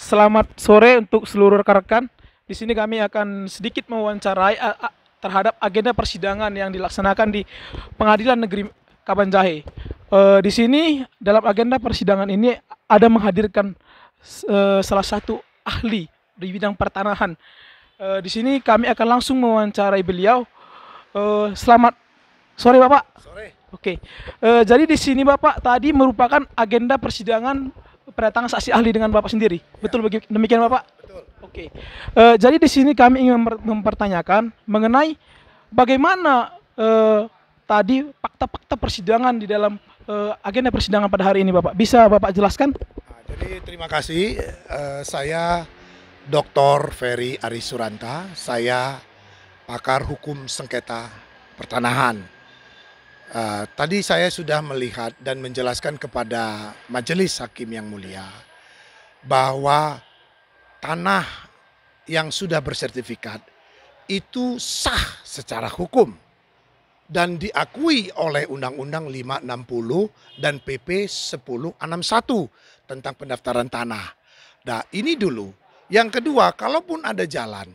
Selamat sore untuk seluruh rekan-rekan. Di sini kami akan sedikit mewawancarai terhadap agenda persidangan yang dilaksanakan di Pengadilan Negeri Kabanjahe. Di sini dalam agenda persidangan ini ada menghadirkan salah satu ahli di bidang pertanahan. Di sini kami akan langsung mewawancarai beliau. Selamat sore Bapak. Sore. Oke, jadi di sini Bapak tadi merupakan agenda persidangan pendatangan saksi ahli dengan Bapak sendiri. Betul demikian Bapak? Betul. Oke. Jadi di sini kami ingin mempertanyakan mengenai bagaimana tadi fakta-fakta persidangan di dalam agenda persidangan pada hari ini Bapak. Bisa Bapak jelaskan? Jadi terima kasih. Saya Dr. Ferry Arisuranta. Saya pakar hukum sengketa pertanahan. Tadi saya sudah melihat dan menjelaskan kepada majelis hakim yang mulia bahwa tanah yang sudah bersertifikat itu sah secara hukum dan diakui oleh Undang-Undang 560 dan PP 1061 tentang pendaftaran tanah. Nah, ini dulu. Yang kedua, kalaupun ada jalan,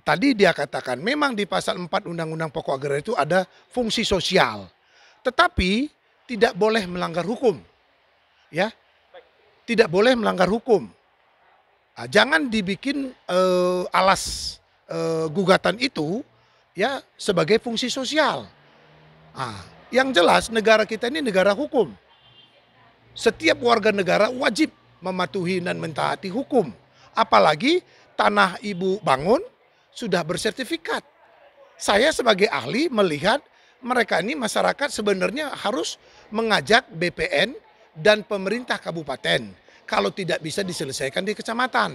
tadi dia katakan memang di pasal 4 Undang-Undang Pokok Agraria itu ada fungsi sosial. Tetapi tidak boleh melanggar hukum. Ya. Tidak boleh melanggar hukum. Jangan dibikin alas gugatan itu ya sebagai fungsi sosial. Yang jelas negara kita ini negara hukum. Setiap warga negara wajib mematuhi dan mentaati hukum. Apalagi tanah ibu bangun sudah bersertifikat. Saya sebagai ahli melihat mereka ini masyarakat sebenarnya harus mengajak BPN dan pemerintah kabupaten. Kalau tidak bisa diselesaikan di kecamatan.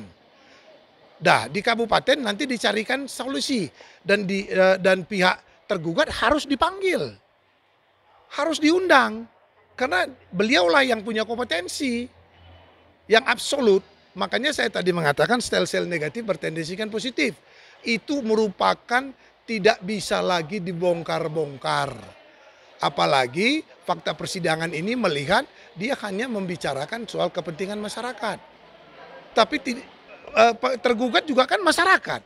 Dah di kabupaten nanti dicarikan solusi dan pihak tergugat harus dipanggil. Harus diundang. Karena beliaulah yang punya kompetensi yang absolut. Makanya saya tadi mengatakan sel-sel negatif bertendensikan positif. Itu merupakan tidak bisa lagi dibongkar-bongkar. Apalagi fakta persidangan ini melihat dia hanya membicarakan soal kepentingan masyarakat. Tapi tergugat juga kan masyarakat.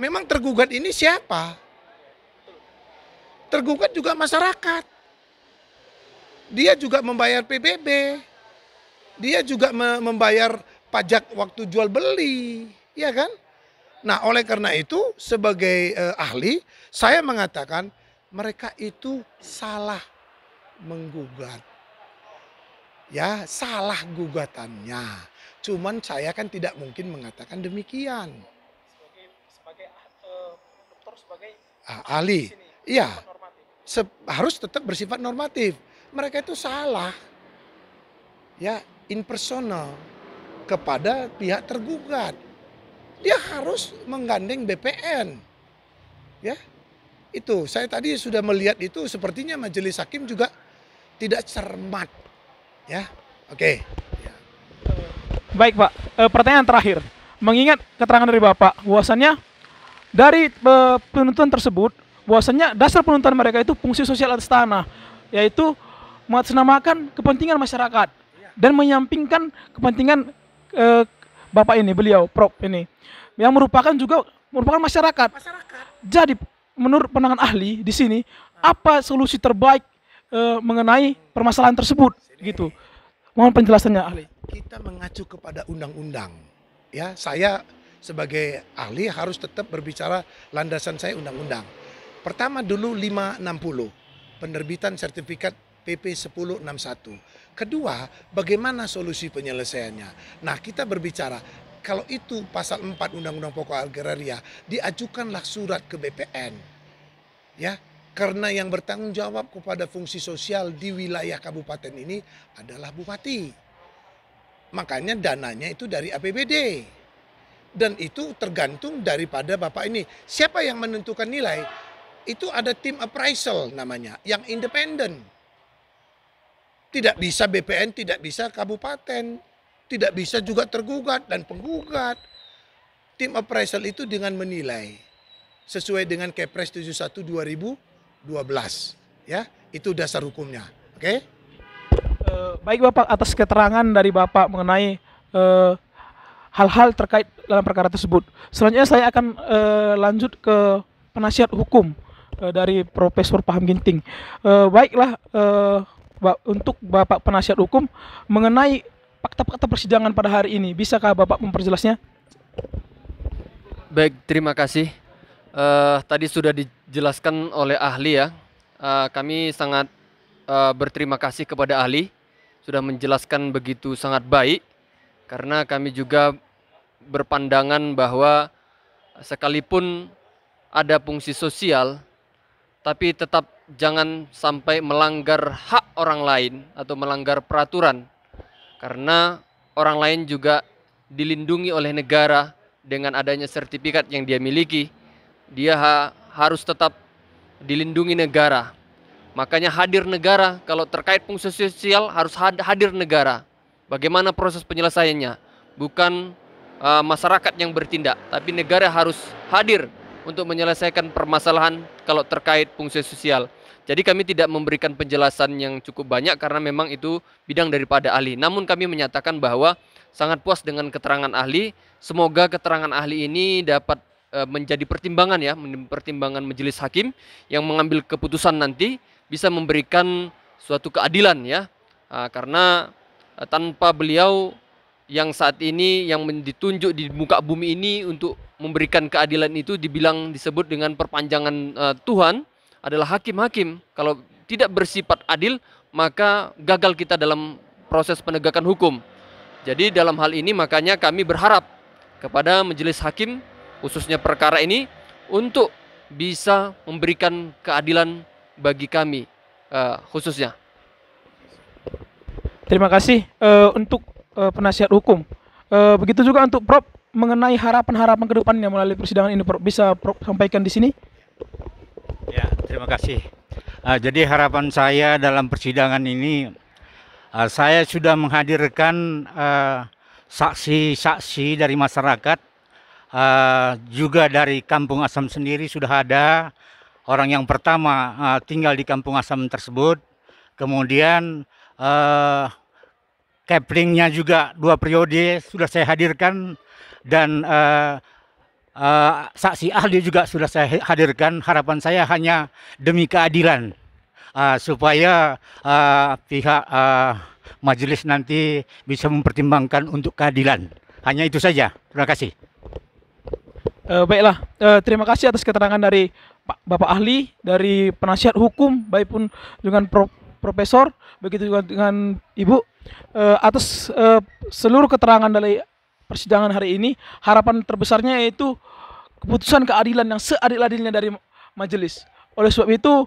Memang tergugat ini siapa? Tergugat juga masyarakat. Dia juga membayar PBB. Dia juga membayar pajak waktu jual beli. Ya kan? Nah, oleh karena itu sebagai ahli saya mengatakan mereka itu salah menggugat. Ya, salah gugatannya. Cuman saya kan tidak mungkin mengatakan demikian. Sebagai dokter sebagai Ahli. Iya. Harus tetap bersifat normatif. Mereka itu salah. Ya, impersonal kepada pihak tergugat. Dia harus menggandeng BPN. Ya. Itu, saya tadi sudah melihat itu sepertinya majelis hakim juga tidak cermat. Ya. Oke. Baik Pak, pertanyaan terakhir. Mengingat keterangan dari Bapak, bahwasannya dari penuntutan tersebut, bahwasannya dasar penuntutan mereka itu fungsi sosial atas tanah, yaitu mengatasnamakan kepentingan masyarakat dan menyampingkan kepentingan Bapak ini, beliau, Prof ini, yang merupakan masyarakat. Jadi menurut pandangan ahli di sini, apa solusi terbaik mengenai permasalahan tersebut? Gitu. Mohon penjelasannya ahli. Kita mengacu kepada undang-undang. Ya, saya sebagai ahli harus tetap berbicara landasan saya undang-undang. Pertama dulu 560, penerbitan sertifikat PP 1061. Kedua, bagaimana solusi penyelesaiannya? Nah, kita berbicara kalau itu pasal 4 Undang-Undang Pokok Agraria, diajukanlah surat ke BPN. Ya, karena yang bertanggung jawab kepada fungsi sosial di wilayah kabupaten ini adalah bupati. Makanya dananya itu dari APBD. Dan itu tergantung daripada Bapak ini. Siapa yang menentukan nilai? Itu ada tim appraisal namanya, yang independen. Tidak bisa BPN, tidak bisa kabupaten. Tidak bisa juga tergugat dan penggugat. Tim appraisal itu dengan menilai sesuai dengan Kepres 71 2012. Ya, itu dasar hukumnya. Oke? Baik Bapak, atas keterangan dari Bapak mengenai hal-hal terkait dalam perkara tersebut. Selanjutnya saya akan lanjut ke penasihat hukum dari Profesor Paham Ginting. Baiklah, untuk Bapak penasihat hukum mengenai fakta-fakta persidangan pada hari ini, bisakah Bapak memperjelasnya? Baik, terima kasih. Tadi sudah dijelaskan oleh ahli ya. Kami sangat berterima kasih kepada ahli sudah menjelaskan begitu sangat baik, karena kami juga berpandangan bahwa sekalipun ada fungsi sosial, tapi tetap jangan sampai melanggar hak orang lain atau melanggar peraturan, karena orang lain juga dilindungi oleh negara dengan adanya sertifikat yang dia miliki. Dia harus tetap dilindungi negara. Makanya hadir negara, kalau terkait fungsi sosial harus hadir negara. Bagaimana proses penyelesaiannya? Bukan masyarakat yang bertindak, tapi negara harus hadir untuk menyelesaikan permasalahan kalau terkait fungsi sosial. Jadi kami tidak memberikan penjelasan yang cukup banyak karena memang itu bidang daripada ahli. Namun kami menyatakan bahwa sangat puas dengan keterangan ahli. Semoga keterangan ahli ini dapat menjadi pertimbangan ya, pertimbangan majelis hakim yang mengambil keputusan nanti, bisa memberikan suatu keadilan ya, karena tanpa beliau yang saat ini yang ditunjuk di muka bumi ini untuk memberikan keadilan itu disebut dengan perpanjangan Tuhan adalah hakim-hakim. Kalau tidak bersifat adil, maka gagal kita dalam proses penegakan hukum. Jadi dalam hal ini makanya kami berharap kepada majelis hakim khususnya perkara ini untuk bisa memberikan keadilan bagi kami khususnya. Terima kasih untuk penasihat hukum. Begitu juga untuk Prof mengenai harapan-harapan ke depannya melalui persidangan ini, Prof. Bisa Prof sampaikan di sini? Ya, terima kasih. Jadi harapan saya dalam persidangan ini, saya sudah menghadirkan saksi-saksi dari masyarakat, juga dari Kampung Asam sendiri sudah ada. Orang yang pertama tinggal di Kampung Asam tersebut, kemudian caplingnya juga 2 periode sudah saya hadirkan, dan saksi ahli juga sudah saya hadirkan. Harapan saya hanya demi keadilan, supaya pihak majelis nanti bisa mempertimbangkan untuk keadilan. Hanya itu saja. Terima kasih. Baiklah, terima kasih atas keterangan dari Bapak ahli, dari penasihat hukum, baik pun dengan Profesor, begitu juga dengan Ibu, atas seluruh keterangan dari persidangan hari ini. Harapan terbesarnya yaitu keputusan keadilan yang seadil-adilnya dari majelis. Oleh sebab itu,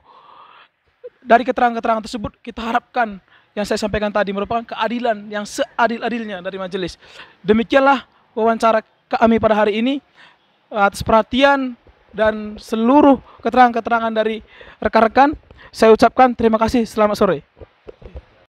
dari keterangan-keterangan tersebut kita harapkan yang saya sampaikan tadi merupakan keadilan yang seadil-adilnya dari majelis. Demikianlah wawancara kami pada hari ini. Atas perhatian dan seluruh keterangan-keterangan dari rekan-rekan, saya ucapkan terima kasih. Selamat sore.